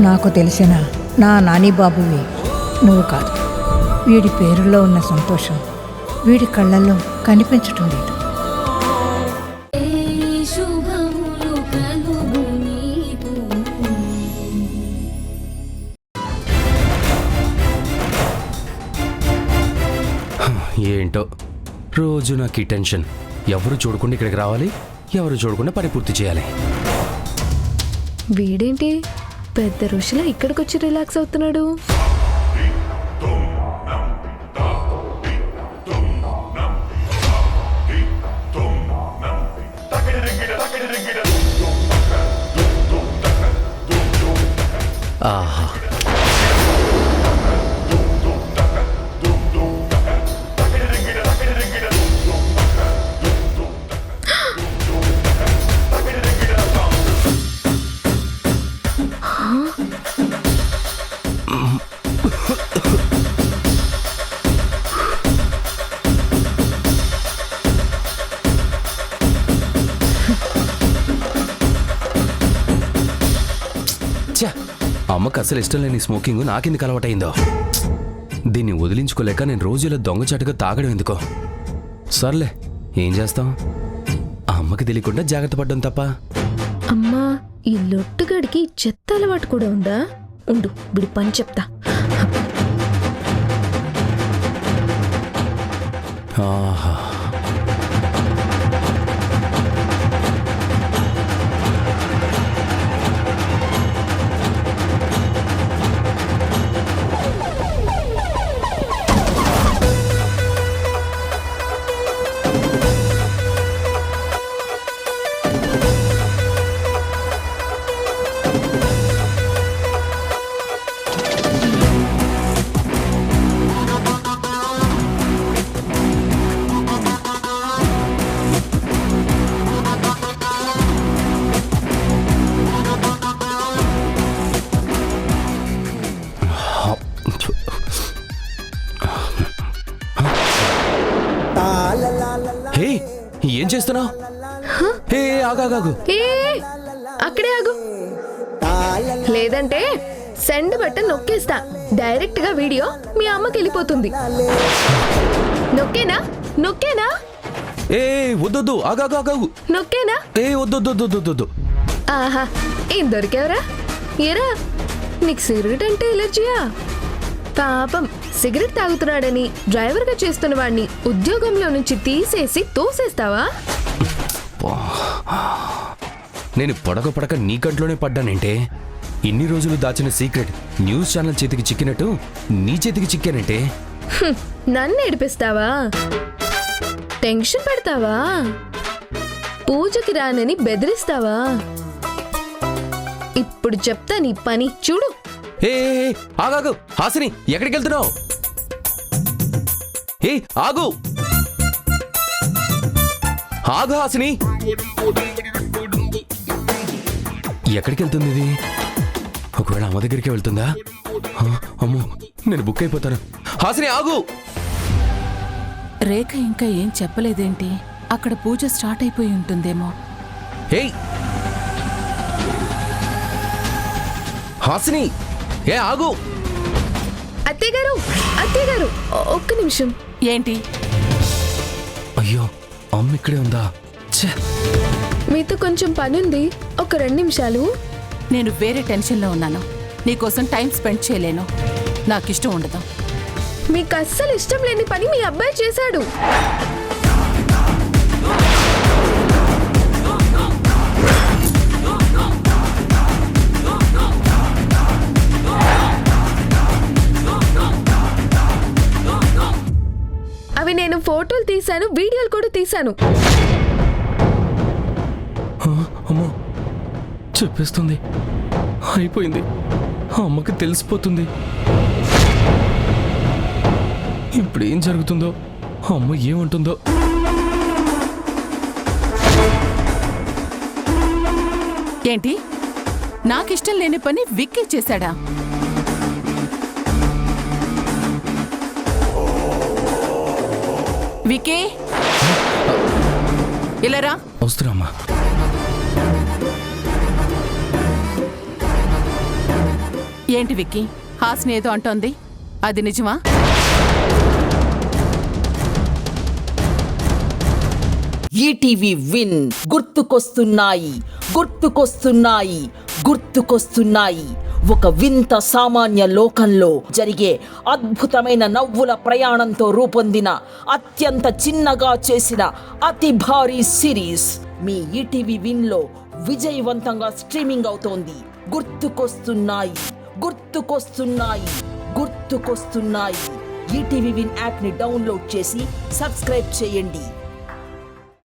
నాకు తెలిసిన నా నాని బాబువి నువ్వు కాదు. వీడి పేరులో ఉన్న సంతోషం వీడి కళ్ళల్లో కనిపించటం లేదు. ఏంటో రోజు నాకు ఈ టెన్షన్. ఎవరు చూడకుండా ఇక్కడికి రావాలి, ఎవరు చూడకుండా పని పూర్తి చేయాలి. వీడేంటి పెద్ద ఋషిలా ఇక్కడికి వచ్చి రిలాక్స్ అవుతున్నాడు? ఆహా, ఛ, అమ్మకు అసలు ఇష్టం లేని స్మోకింగ్ నాకెందుకు అలవాటైందో. దీన్ని వదిలించుకోలేక నేను రోజు ఇలా దొంగచాటుగా తాగడం ఎందుకో. సర్లే, ఏం చేస్తాం, అమ్మకి తెలియకుండా జాగ్రత్త పడ్డం తప్ప. అమ్మా, ఈ లొట్టుగడికి చెత్త అలవాటు కూడా ఉందా? ఉండు, విడి పని చెప్తా. ఆహా, హే, ఏం చేస్తున్నావు? హే, ఆగాగాగు. ఏ అక్కడే ఆగు, లేదంటే సెండ్ బటన్ నొక్కేస్తా. డైరెక్ట్ గా వీడియో మీ అమ్మకి వెళ్ళిపోతుంది. నొక్కేనా? నొక్కేనా? ఏ వద్దొద్దు, ఆగాగాగు. నొక్కేనా? ఏ వద్దొద్దు. ఆహా, ఏం దొరికావరా? ఏరా, నీకు సిగరెట్ అంటే ఎలర్జీయా? పాపం, సిగరెట్ తాగుతున్నాడని డ్రైవర్గా చేస్తున్న వాడిని ఉద్యోగంలో నుంచి తీసేసి తోసేస్తావా? నేను పడక నీ కంట్లోనే పడ్డానంటే, ఇన్ని రోజులు దాచిన సీక్రెట్ న్యూస్ ఛానల్ చేతికి చిక్కినట్టు నీ చేతికి చిక్కానంటే. నన్ను ఏడిపిస్తావా? టెన్షన్ పెడతావా? పూజకి రానని బెదిరిస్తావా? ఇప్పుడు చెప్తా నీ పని చూడు. ఏ ఆగాగు, హాసిని, ఎక్కడికి వెళ్తున్నావు? ఏ ఆగు, ఆగు హాసిని. ఎక్కడికి వెళ్తుంది ఇది? ఒకవేళ అమ్మ దగ్గరికి వెళ్తుందా? అమ్మో, నేను బుక్ అయిపోతాను. హాసిని ఆగు. రేఖ ఇంకా ఏం చెప్పలేదేంటి? అక్కడ పూజ స్టార్ట్ అయిపోయి ఉంటుందేమో. ఏయ్ హాసిని, ఏ ఆగు. అత్తయ్యగారు, ఒక్క నిమిషం. ఏంటి? అయ్యో, అమ్మ ఇక్కడే ఉందా? ఛే, మీతో కొంచెం పనుంది, ఒక 2 నిమిషాలు. నేను వేరే టెన్షన్లో ఉన్నాను. నీకోసం టైం స్పెండ్ చేయలేను. నాకిష్టం ఉండదు. మీకు అస్సలు ఇష్టం లేని పని మీ అబ్బాయి చేశాడు. అవి నేను ఫోటోలు తీశాను, వీడియోలు కూడా తీశాను. అమ్మో, చెప్పేస్తుంది. అయిపోయింది, అమ్మకి తెలిసిపోతుంది. ఇప్పుడు ఏం జరుగుతుందో, అమ్మ ఏమంటుందో. ఏంటి? నాకిష్టం లేని పని విక్కీ చేశాడా? విక్కీ, ఇలా రా. వస్తున్నా. ఏంటి విక్కీ, హాస్ని ఏదో అంటోంది, అది నిజమా? ఈటీవీ విన్ గుర్తుకొస్తున్నాయి, గుర్తుకొస్తున్నాయి, గుర్తుకొస్తున్నాయి. ఒక వింత సామాన్య లోకంలో జరిగే అద్భుతమైన నవ్వుల ప్రయాణంతో రూపొందిన అత్యంత చిన్నగా చేసిన అతి భారీ సిరీస్ మీ ఈటీవీ విన్లో విజయవంతంగా స్ట్రీమింగ్ అవుతోంది. గుర్తుకొస్తున్నాయి, గుర్తుకొస్తున్నాయి, గుర్తుకొస్తున్నాయి. ఈటీవీ విన్ యాప్ని డౌన్లోడ్ చేసి సబ్స్క్రైబ్ చేయండి.